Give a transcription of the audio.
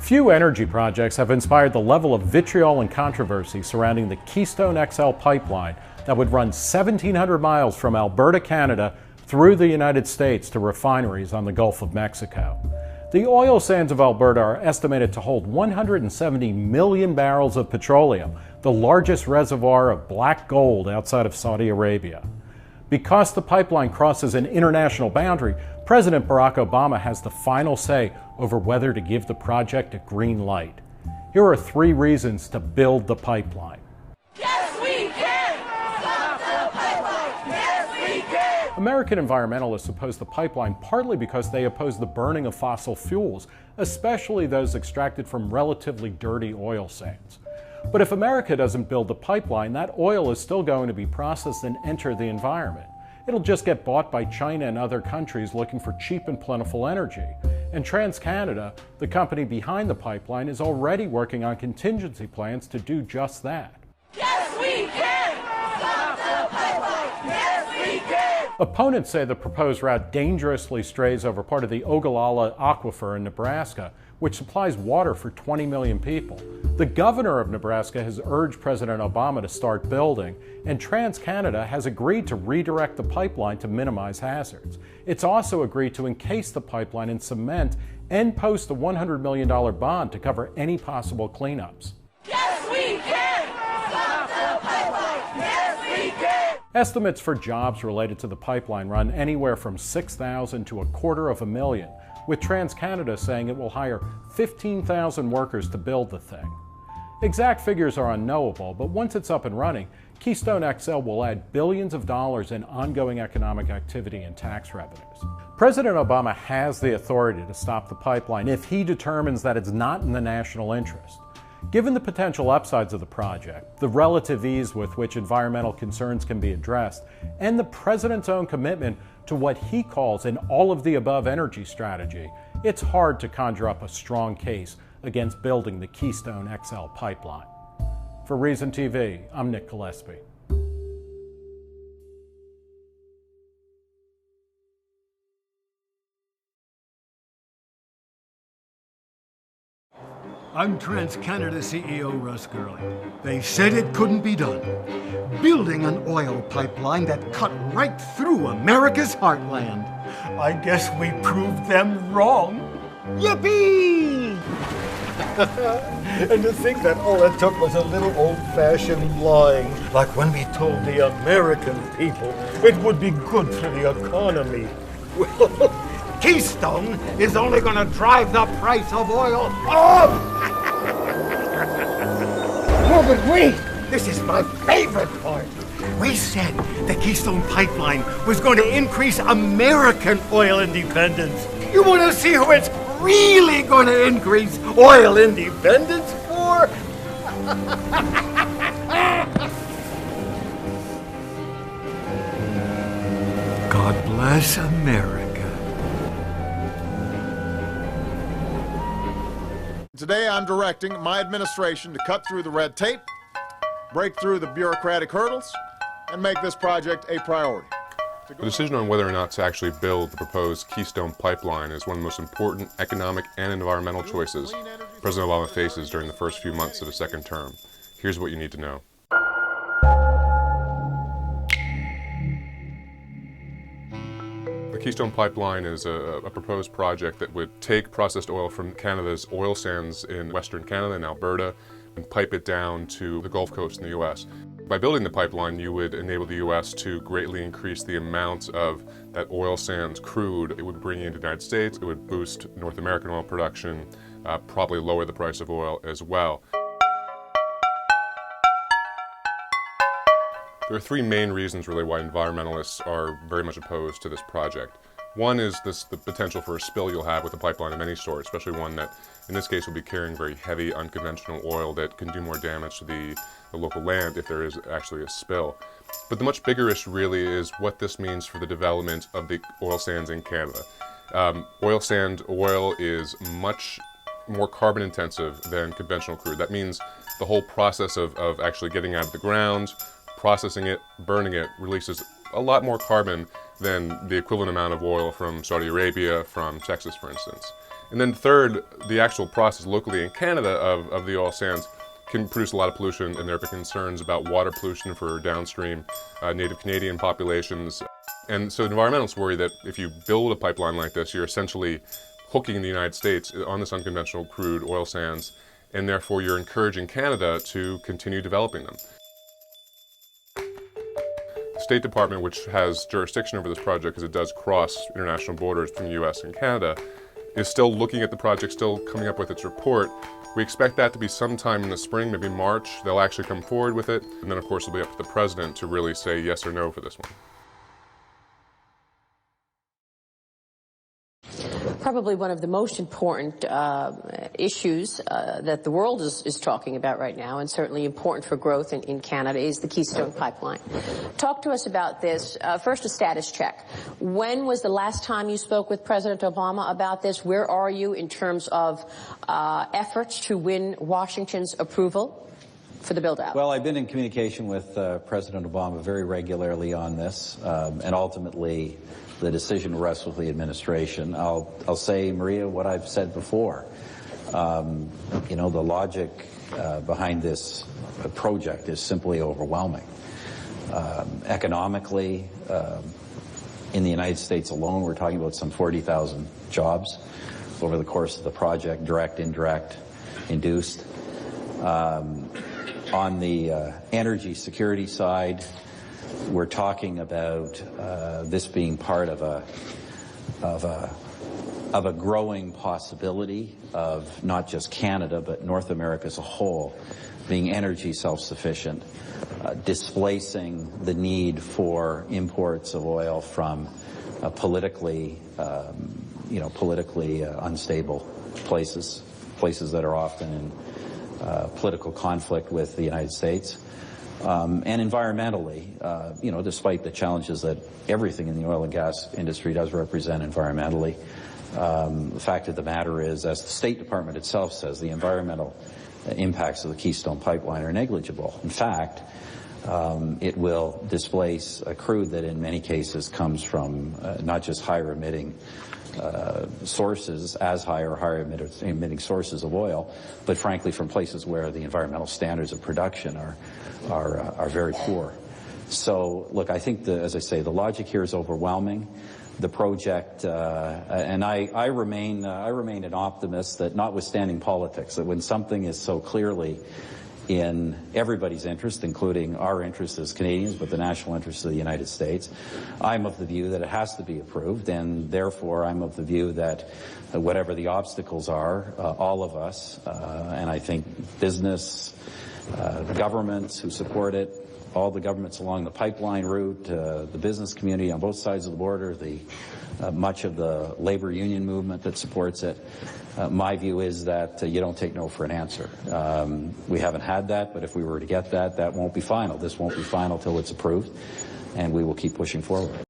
Few energy projects have inspired the level of vitriol and controversy surrounding the Keystone XL pipeline that would run 1,700 miles from Alberta, Canada, through the United States to refineries on the Gulf of Mexico. The oil sands of Alberta are estimated to hold 170 million barrels of petroleum, the largest reservoir of black gold outside of Saudi Arabia. Because the pipeline crosses an international boundary, President Barack Obama has the final say over whether to give the project a green light. Here are 3 reasons to build the pipeline. Yes, we can! Stop the pipeline! Yes, we can! American environmentalists oppose the pipeline partly because they oppose the burning of fossil fuels, especially those extracted from relatively dirty oil sands. But if America doesn't build the pipeline, that oil is still going to be processed and enter the environment. It'll just get bought by China and other countries looking for cheap and plentiful energy. And TransCanada, the company behind the pipeline, is already working on contingency plans to do just that. Yes, we can! Stop the pipeline! Yes, we can! Opponents say the proposed route dangerously strays over part of the Ogallala Aquifer in Nebraska, which supplies water for 20 million people. The governor of Nebraska has urged President Obama to start building, and TransCanada has agreed to redirect the pipeline to minimize hazards. It's also agreed to encase the pipeline in cement and post a $100 million bond to cover any possible cleanups. Yes, we can! Stop the pipeline! Yes, we can! Estimates for jobs related to the pipeline run anywhere from 6,000 to 250,000, with TransCanada saying it will hire 15,000 workers to build the thing. Exact figures are unknowable, but once it's up and running, Keystone XL will add billions of dollars in ongoing economic activity and tax revenues. President Obama has the authority to stop the pipeline if he determines that it's not in the national interest. Given the potential upsides of the project, the relative ease with which environmental concerns can be addressed, and the president's own commitment to what he calls an all-of-the-above energy strategy, it's hard to conjure up a strong case against building the Keystone XL pipeline. For Reason TV, I'm Nick Gillespie. I'm TransCanada CEO Russ Gurley. They said it couldn't be done. Building an oil pipeline that cut right through America's heartland. I guess we proved them wrong. Yippee! And to think that all it took was a little old-fashioned lying, like when we told the American people it would be good for the economy. Well, Keystone is only going to drive the price of oil up! Oh, but wait! This is my favorite part. We said the Keystone Pipeline was going to increase American oil independence. You want to see who it's really going to increase oil independence for? God bless America. Today I'm directing my administration to cut through the red tape, break through the bureaucratic hurdles, and make this project a priority. The decision on whether or not to actually build the proposed Keystone Pipeline is one of the most important economic and environmental choices President Obama faces during the first few months of his second term. Here's what you need to know. The Keystone Pipeline is a proposed project that would take processed oil from Canada's oil sands in Western Canada and Alberta and pipe it down to the Gulf Coast in the U.S. By building the pipeline, you would enable the U.S. to greatly increase the amount of that oil sands crude it would bring into the United States. It would boost North American oil production, probably lower the price of oil as well. There are 3 main reasons really why environmentalists are very much opposed to this project. One is the potential for a spill you'll have with a pipeline of any sort, especially one that in this case will be carrying very heavy unconventional oil that can do more damage to the local land if there is actually a spill. But the much bigger issue really is what this means for the development of the oil sands in Canada. Oil sand oil is much more carbon intensive than conventional crude. That means the whole process of actually getting out of the ground, processing it, burning it, releases a lot more carbon than the equivalent amount of oil from Saudi Arabia, from Texas, for instance. And then third, the actual process locally in Canada of the oil sands can produce a lot of pollution, and there have been concerns about water pollution for downstream native Canadian populations. And so environmentalists worry that if you build a pipeline like this, you're essentially hooking the United States on this unconventional crude oil sands, and therefore you're encouraging Canada to continue developing them. The State Department, which has jurisdiction over this project because it does cross international borders between the US and Canada, is still looking at the project, still coming up with its report. We expect that to be sometime in the spring, maybe March. They'll actually come forward with it, and then of course it'll be up to the President to really say yes or no for this one. Probably one of the most important issues that the world is talking about right now, and certainly important for growth in Canada, is the Keystone pipeline. Talk to us about this. First, a status check. When was the last time you spoke with President Obama about this? Where are you in terms of efforts to win Washington's approval for the build-out? Well, I've been in communication with President Obama very regularly on this, and ultimately the decision rests with the administration. I'll say, Maria, what I've said before. You know, the logic behind this project is simply overwhelming. Economically, in the United States alone, we're talking about some 40,000 jobs over the course of the project, direct, indirect, induced. On the energy security side, we're talking about this being part of a growing possibility of not just Canada but North America as a whole being energy self-sufficient, displacing the need for imports of oil from politically unstable places that are often in political conflict with the United States. And environmentally, you know, despite the challenges that everything in the oil and gas industry does represent environmentally, the fact of the matter is, as the State Department itself says, the environmental impacts of the Keystone pipeline are negligible. In fact, it will displace a crude that in many cases comes from not just higher emitting sources, as higher emitting sources of oil, but frankly from places where the environmental standards of production are very poor. So look, I think as I say, the logic here is overwhelming. The project, and I remain an optimist that, notwithstanding politics, that when something is so clearly in everybody's interest, including our interest as Canadians, but the national interest of the United States, I'm of the view that it has to be approved, and therefore I'm of the view that whatever the obstacles are, all of us, and I think business, governments who support it, all the governments along the pipeline route, the business community on both sides of the border, much of the labor union movement that supports it. My view is that you don't take no for an answer. We haven't had that, but if we were to get that, that won't be final. This won't be final till it's approved, and we will keep pushing forward.